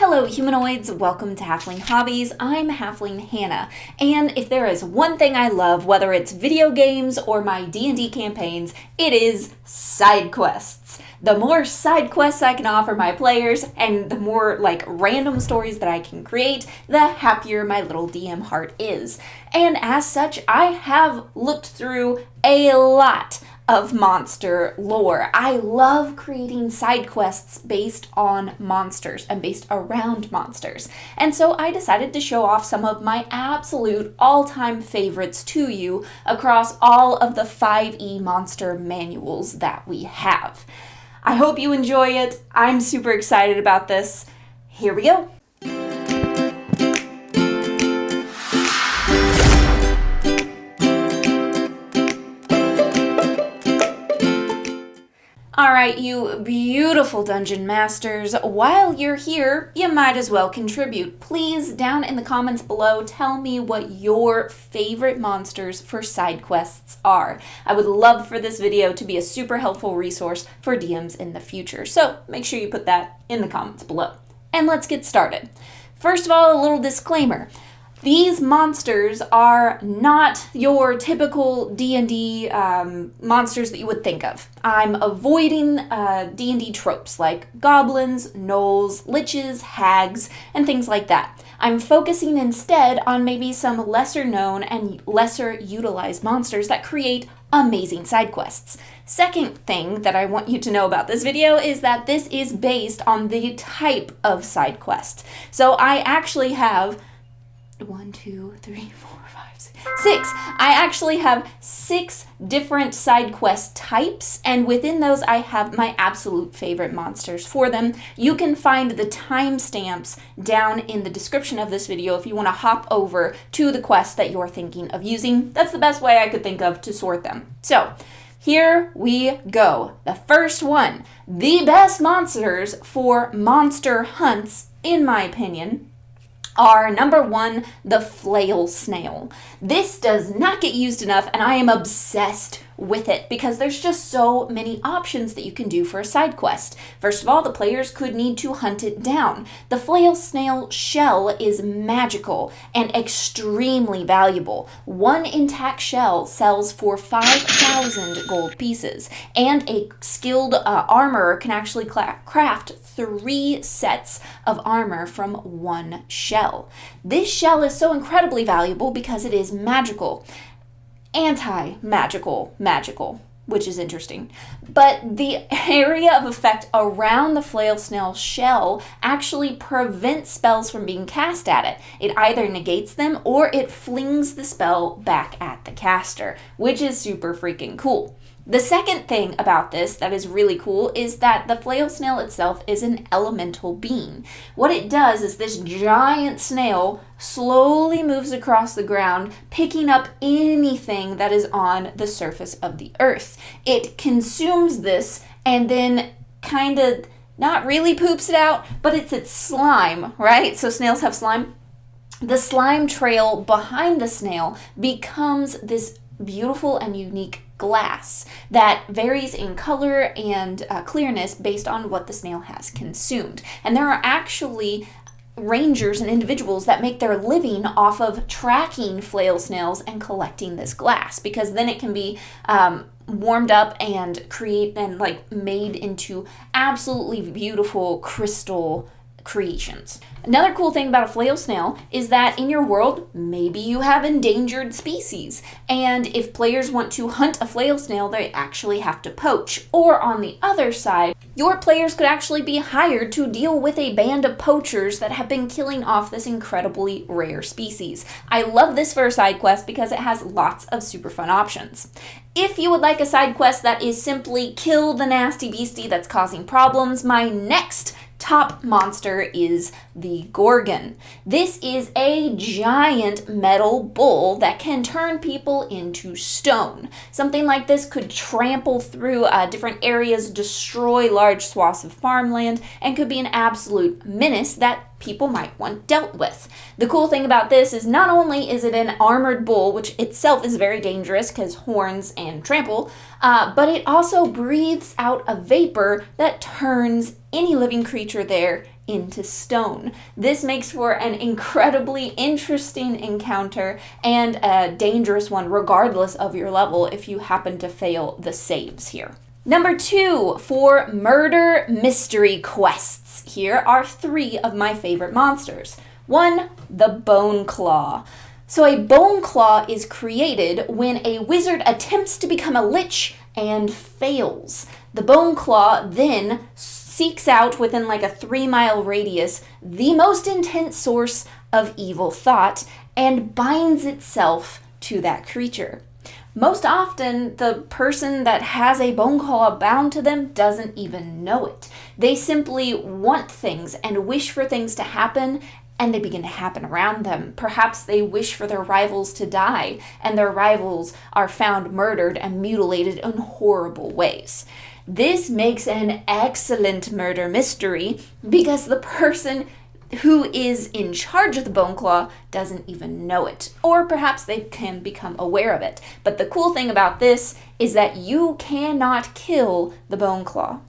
Hello humanoids, welcome to Halfling Hobbies. I'm Halfling Hannah, and if there is one thing I love, whether it's video games or my D&D campaigns, it is side quests. The more side quests I can offer my players, and the more random stories that I can create, the happier my little DM heart is. And as such, I have looked through a lot of monster lore. I love creating side quests based on monsters and based around monsters. And so I decided to show off some of my absolute all-time favorites to you across all of the 5e monster manuals that we have. I hope you enjoy it. I'm super excited about this. Here we go. Alright, you beautiful dungeon masters, while you're here, you might as well contribute. Please, down in the comments below, tell me what your favorite monsters for side quests are. I would love for this video to be a super helpful resource for DMs in the future, so make sure you put that in the comments below. And let's get started. First of all, a little disclaimer. These monsters are not your typical D&D monsters that you would think of. I'm avoiding D&D tropes like goblins, gnolls, liches, hags, and things like that. I'm focusing instead on maybe some lesser known and lesser utilized monsters that create amazing side quests. Second thing that I want you to know about this video is that this is based on the type of side quest. So I actually have 6. I actually have 6 different side quest types, and within those I have my absolute favorite monsters for them. You can find the timestamps down in the description of this video if you want to hop over to the quest that you're thinking of using. That's the best way I could think of to sort them. So here we go. The first one, the best monsters for monster hunts, in my opinion, are number 1, the flail snail. This does not get used enough, and I am obsessed with it because there's just so many options that you can do for a side quest. First of all, the players could need to hunt it down. The flail snail shell is magical and extremely valuable. One intact shell sells for 5,000 gold pieces, and a skilled armorer can actually craft 3 sets of armor from one shell. This shell is so incredibly valuable because it is magical. Anti-magical, which is interesting. But the area of effect around the flail snail shell actually prevents spells from being cast at it. It either negates them or it flings the spell back at the caster, which is super freaking cool. The second thing about this that is really cool is that the flail snail itself is an elemental being. What it does is this giant snail slowly moves across the ground, picking up anything that is on the surface of the earth. It consumes this and then kind of not really poops it out, but it's its slime, right? So snails have slime. The slime trail behind the snail becomes this beautiful and unique glass that varies in color and clearness based on what the snail has consumed. And there are actually rangers and individuals that make their living off of tracking flail snails and collecting this glass, because then it can be warmed up and made into absolutely beautiful crystal creations. Another cool thing about a flail snail is that in your world, maybe you have endangered species, and if players want to hunt a flail snail, they actually have to poach. Or on the other side, your players could actually be hired to deal with a band of poachers that have been killing off this incredibly rare species. I love this for a side quest because it has lots of super fun options. If you would like a side quest that is simply kill the nasty beastie that's causing problems, my next top monster is the Gorgon. This is a giant metal bull that can turn people into stone. Something like this could trample through different areas, destroy large swaths of farmland, and could be an absolute menace that people might want dealt with. The cool thing about this is not only is it an armored bull, which itself is very dangerous because horns and trample, but it also breathes out a vapor that turns any living creature there into stone. This makes for an incredibly interesting encounter and a dangerous one regardless of your level if you happen to fail the saves here. Number 2, for murder mystery quests. Here are 3 of my favorite monsters. 1, the Bone Claw. So a Bone Claw is created when a wizard attempts to become a lich and fails. The Bone Claw then seeks out within like a 3-mile radius the most intense source of evil thought and binds itself to that creature. Most often, the person that has a bone claw bound to them doesn't even know it. They simply want things and wish for things to happen, and they begin to happen around them. Perhaps they wish for their rivals to die, and their rivals are found murdered and mutilated in horrible ways. This makes an excellent murder mystery because the person who is in charge of the Bone Claw doesn't even know it, or perhaps they can become aware of it. But the cool thing about this is that you cannot kill the Bone Claw.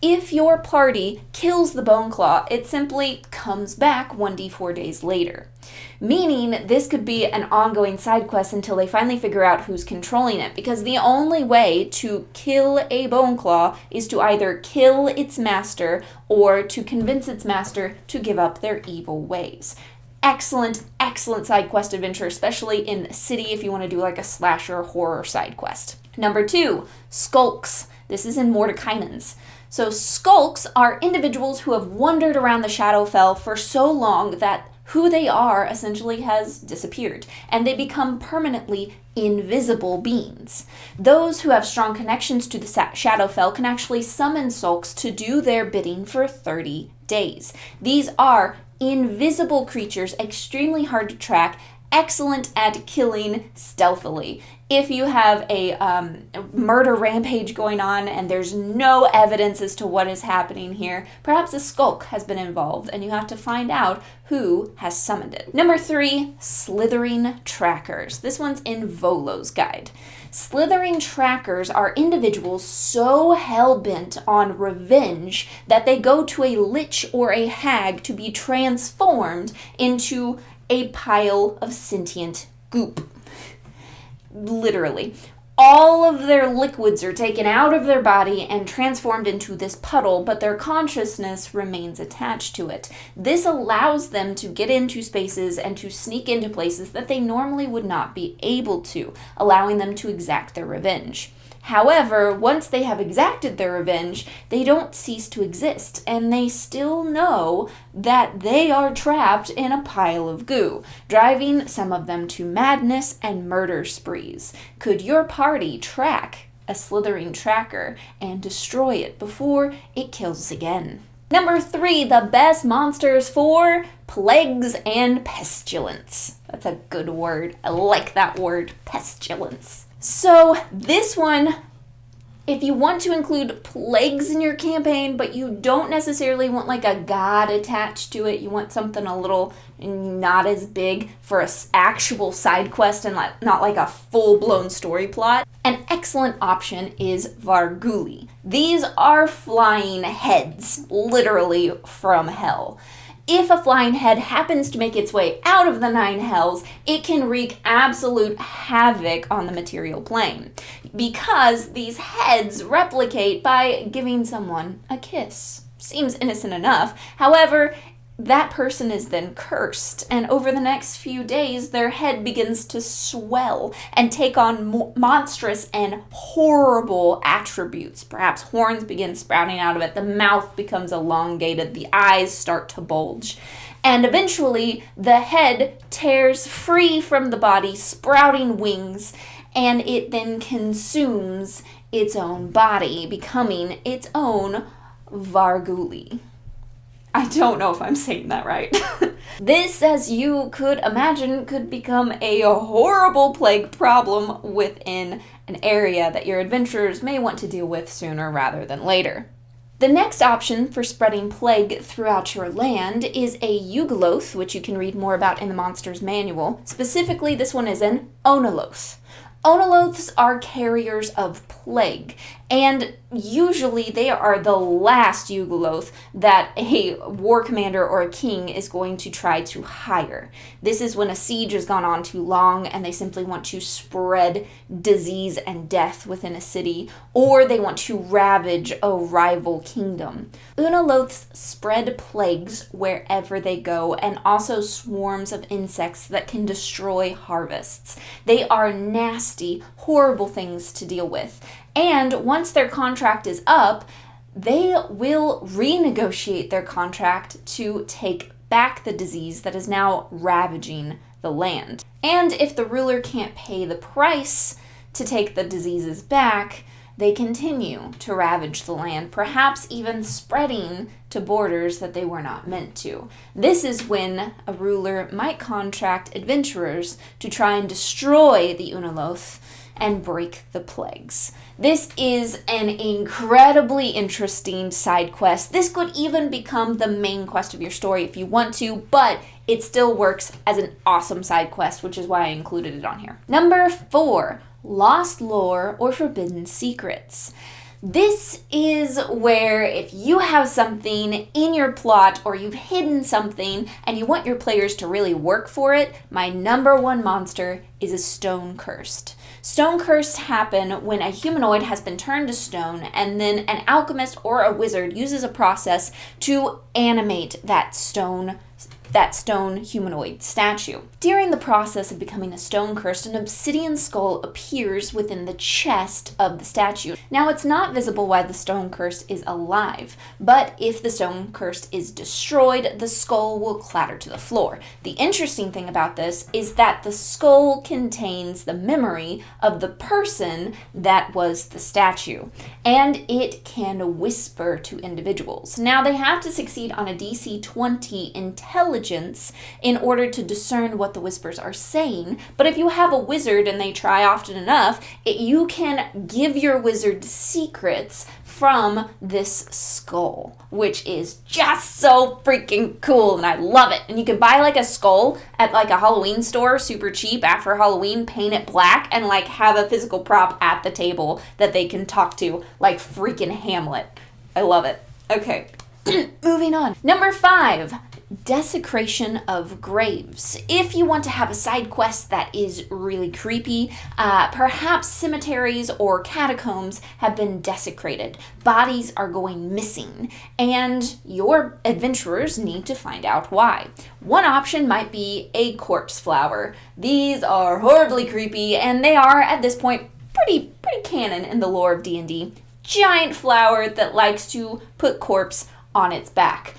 If your party kills the Bone Claw, it simply comes back 1d4 days later. Meaning this could be an ongoing side quest until they finally figure out who's controlling it, because the only way to kill a Bone Claw is to either kill its master or to convince its master to give up their evil ways. Excellent, excellent side quest adventure, especially in the city if you want to do like a slasher horror side quest. Number 2, Skulks. This is in Mordekainen's. So skulks are individuals who have wandered around the Shadowfell for so long that who they are essentially has disappeared, and they become permanently invisible beings. Those who have strong connections to the Shadowfell can actually summon skulks to do their bidding for 30 days. These are invisible creatures, extremely hard to track, excellent at killing stealthily. If you have a murder rampage going on and there's no evidence as to what is happening here, perhaps a skulk has been involved and you have to find out who has summoned it. Number 3, Slithering Trackers. This one's in Volo's guide. Slithering Trackers are individuals so hell-bent on revenge that they go to a lich or a hag to be transformed into a pile of sentient goop. Literally. All of their liquids are taken out of their body and transformed into this puddle, but their consciousness remains attached to it. This allows them to get into spaces and to sneak into places that they normally would not be able to, allowing them to exact their revenge. However, once they have exacted their revenge, they don't cease to exist, and they still know that they are trapped in a pile of goo, driving some of them to madness and murder sprees. Could your party track a slithering tracker and destroy it before it kills again? Number 3, the best monsters for plagues and pestilence. That's a good word. I like that word, pestilence. So this one, if you want to include plagues in your campaign, but you don't necessarily want like a god attached to it, you want something a little not as big for an actual side quest and not like a full-blown story plot, an excellent option is Varguli. These are flying heads, literally from hell. If a flying head happens to make its way out of the 9 hells, it can wreak absolute havoc on the material plane, because these heads replicate by giving someone a kiss. Seems innocent enough. However, that person is then cursed, and over the next few days, their head begins to swell and take on monstrous and horrible attributes. Perhaps horns begin sprouting out of it, the mouth becomes elongated, the eyes start to bulge, and eventually the head tears free from the body, sprouting wings, and it then consumes its own body, becoming its own Varguli. I don't know if I'm saying that right. This, as you could imagine, could become a horrible plague problem within an area that your adventurers may want to deal with sooner rather than later. The next option for spreading plague throughout your land is a Yugoloth, which you can read more about in the Monsters Manual. Specifically, this one is an Onoloth. Onoloths are carriers of plague, and usually they are the last Yugoloth that a war commander or a king is going to try to hire. This is when a siege has gone on too long and they simply want to spread disease and death within a city, or they want to ravage a rival kingdom. Unaloths spread plagues wherever they go, and also swarms of insects that can destroy harvests. They are nasty, horrible things to deal with. And once their contract is up, they will renegotiate their contract to take back the disease that is now ravaging the land. And if the ruler can't pay the price to take the diseases back, they continue to ravage the land, perhaps even spreading to borders that they were not meant to. This is when a ruler might contract adventurers to try and destroy the Unaloth and break the plagues. This is an incredibly interesting side quest. This could even become the main quest of your story if you want to, but it still works as an awesome side quest, which is why I included it on here. Number 4, Lost Lore or Forbidden Secrets. This is where if you have something in your plot or you've hidden something and you want your players to really work for it, my number 1 monster is a Stone Cursed. Stone Cursed happen when a humanoid has been turned to stone and then an alchemist or a wizard uses a process to animate that stone humanoid statue. During the process of becoming a Stone Cursed, an obsidian skull appears within the chest of the statue. Now, it's not visible while the Stone Cursed is alive, but if the Stone Cursed is destroyed, the skull will clatter to the floor. The interesting thing about this is that the skull contains the memory of the person that was the statue, and it can whisper to individuals. Now, they have to succeed on a DC 20 intelligence in order to discern what the whispers are saying, but if you have a wizard and they try often enough, you can give your wizard secrets from this skull, which is just so freaking cool, and I love it. And you can buy like a skull at like a Halloween store super cheap after Halloween, paint it black, and like have a physical prop at the table that they can talk to like freaking Hamlet. I love it. Okay, moving on. Number 5, Desecration of Graves. If you want to have a side quest that is really creepy, perhaps cemeteries or catacombs have been desecrated. Bodies are going missing, and your adventurers need to find out why. One option might be a corpse flower. These are horribly creepy, and they are, at this point, pretty canon in the lore of D&D. Giant flower that likes to put corpse on its back.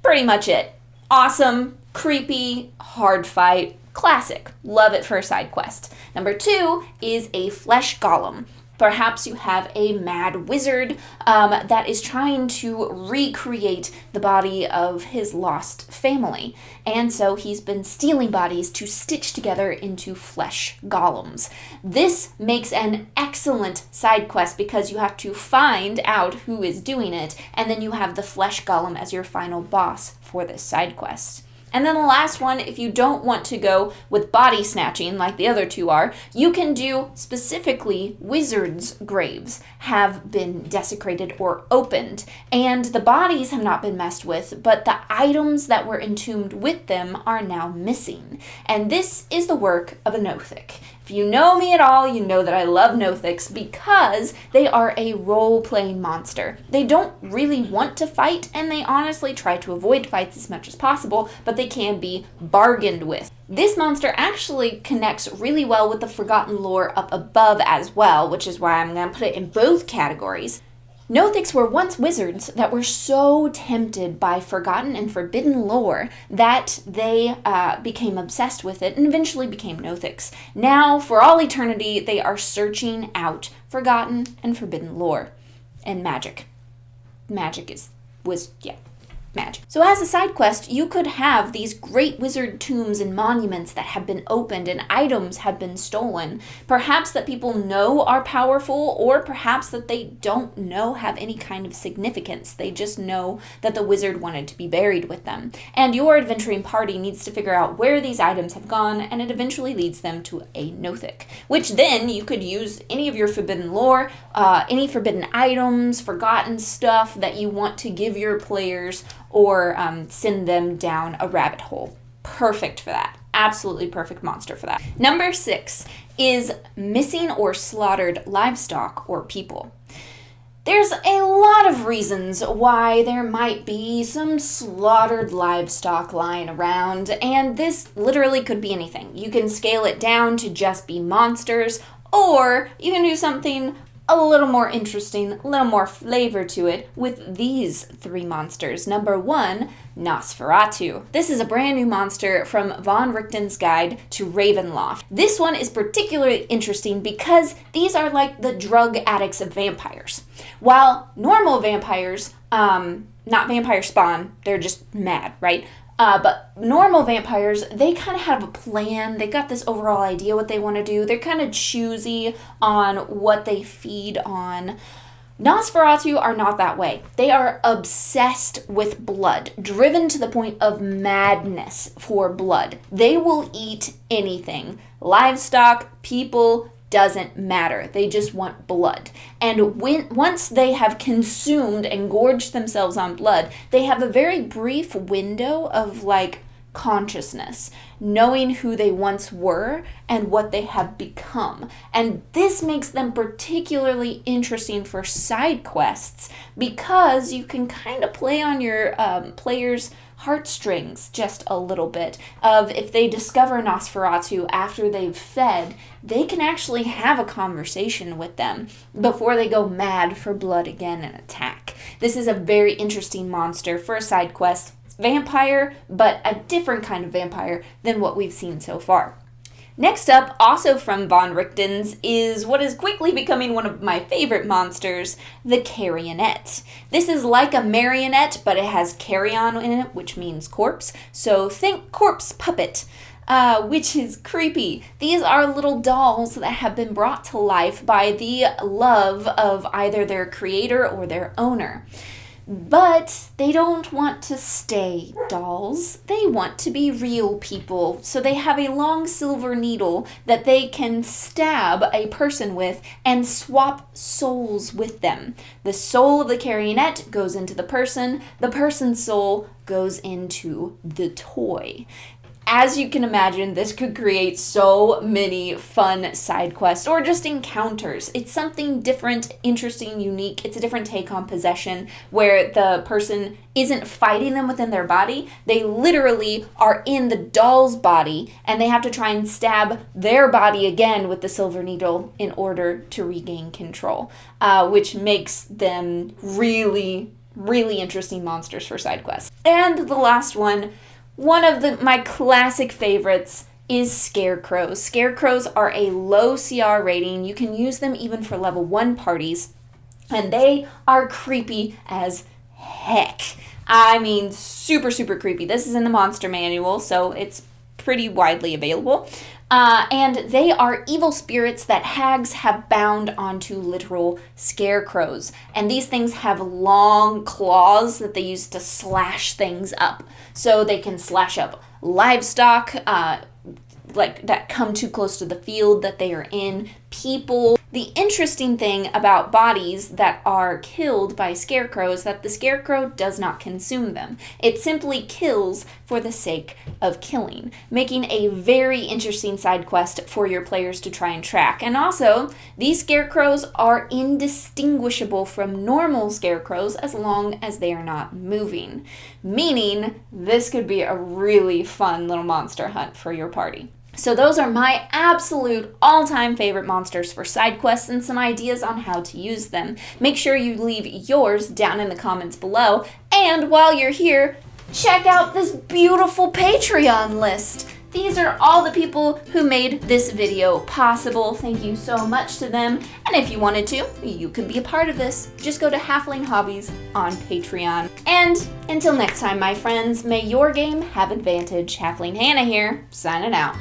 Pretty much it. Awesome, creepy, hard fight, classic. Love it for a side quest. Number 2 is a flesh golem. Perhaps you have a mad wizard that is trying to recreate the body of his lost family. And so he's been stealing bodies to stitch together into flesh golems. This makes an excellent side quest because you have to find out who is doing it, and then you have the flesh golem as your final boss for this side quest. And then the last one, if you don't want to go with body snatching like the other 2 are, you can do specifically wizards' graves have been desecrated or opened, and the bodies have not been messed with, but the items that were entombed with them are now missing. And this is the work of a Nothic. If you know me at all, you know that I love Nothics because they are a role-playing monster. They don't really want to fight, and they honestly try to avoid fights as much as possible, but they can be bargained with. This monster actually connects really well with the Forgotten lore up above as well, which is why I'm going to put it in both categories. Nothics were once wizards that were so tempted by Forgotten and Forbidden lore that they became obsessed with it and eventually became Nothics. Now, for all eternity, they are searching out Forgotten and Forbidden lore and magic. Magic was magic. So as a side quest, you could have these great wizard tombs and monuments that have been opened and items have been stolen, perhaps that people know are powerful, or perhaps that they don't know have any kind of significance. They just know that the wizard wanted to be buried with them. And your adventuring party needs to figure out where these items have gone, and it eventually leads them to a Nothic, which then you could use any of your forbidden lore, any forbidden items, forgotten stuff that you want to give your players, or send them down a rabbit hole. Perfect for that. Absolutely perfect monster for that. Number 6 is missing or slaughtered livestock or people. There's a lot of reasons why there might be some slaughtered livestock lying around, and this literally could be anything. You can scale it down to just be monsters, or you can do something a little more interesting, a little more flavor to it with these 3 monsters. Number 1, Nosferatu. This is a brand new monster from Von Richten's Guide to Ravenloft. This one is particularly interesting because these are like the drug addicts of vampires. While normal vampires, not vampire spawn, they're just mad, right? But normal vampires, they kind of have a plan. They got this overall idea what they want to do. They're kind of choosy on what they feed on. Nosferatu are not that way. They are obsessed with blood, driven to the point of madness for blood. They will eat anything. Livestock, people, doesn't matter. They just want blood. And once they have consumed and gorged themselves on blood, they have a very brief window of consciousness, knowing who they once were and what they have become. And this makes them particularly interesting for side quests because you can kind of play on your players' heartstrings just a little bit of if they discover Nosferatu after they've fed, they can actually have a conversation with them before they go mad for blood again and attack. This is a very interesting monster for a side quest. Vampire, but a different kind of vampire than what we've seen so far. Next up, also from Von Richten's, is what is quickly becoming one of my favorite monsters, the Carrionet. This is like a marionette, but it has carrion in it, which means corpse. So think corpse puppet, which is creepy. These are little dolls that have been brought to life by the love of either their creator or their owner. But they don't want to stay dolls. They want to be real people. So they have a long silver needle that they can stab a person with and swap souls with them. The soul of the Carrionet goes into the person's soul goes into the toy. As you can imagine, this could create so many fun side quests or just encounters. It's something different, interesting, unique. It's a different take on possession where the person isn't fighting them within their body. They literally are in the doll's body and they have to try and stab their body again with the silver needle in order to regain control, which makes them really, really interesting monsters for side quests. And the last one of my classic favorites is Scarecrows. Scarecrows are a low CR rating. You can use them even for level 1 parties, and they are creepy as heck. I mean, super, super creepy. This is in the monster manual, so it's pretty widely available. And they are evil spirits that hags have bound onto literal scarecrows. And these things have long claws that they use to slash things up. So they can slash up livestock, that come too close to the field that they are in, people. The interesting thing about bodies that are killed by scarecrows is that the scarecrow does not consume them. It simply kills for the sake of killing, making a very interesting side quest for your players to try and track. And also, these scarecrows are indistinguishable from normal scarecrows as long as they are not moving, meaning this could be a really fun little monster hunt for your party. So those are my absolute all-time favorite monsters for side quests and some ideas on how to use them. Make sure you leave yours down in the comments below. And while you're here, check out this beautiful Patreon list. These are all the people who made this video possible. Thank you so much to them. And if you wanted to, you could be a part of this. Just go to Halfling Hobbies on Patreon. And until next time, my friends, may your game have advantage. Halfling Hannah here, signing out.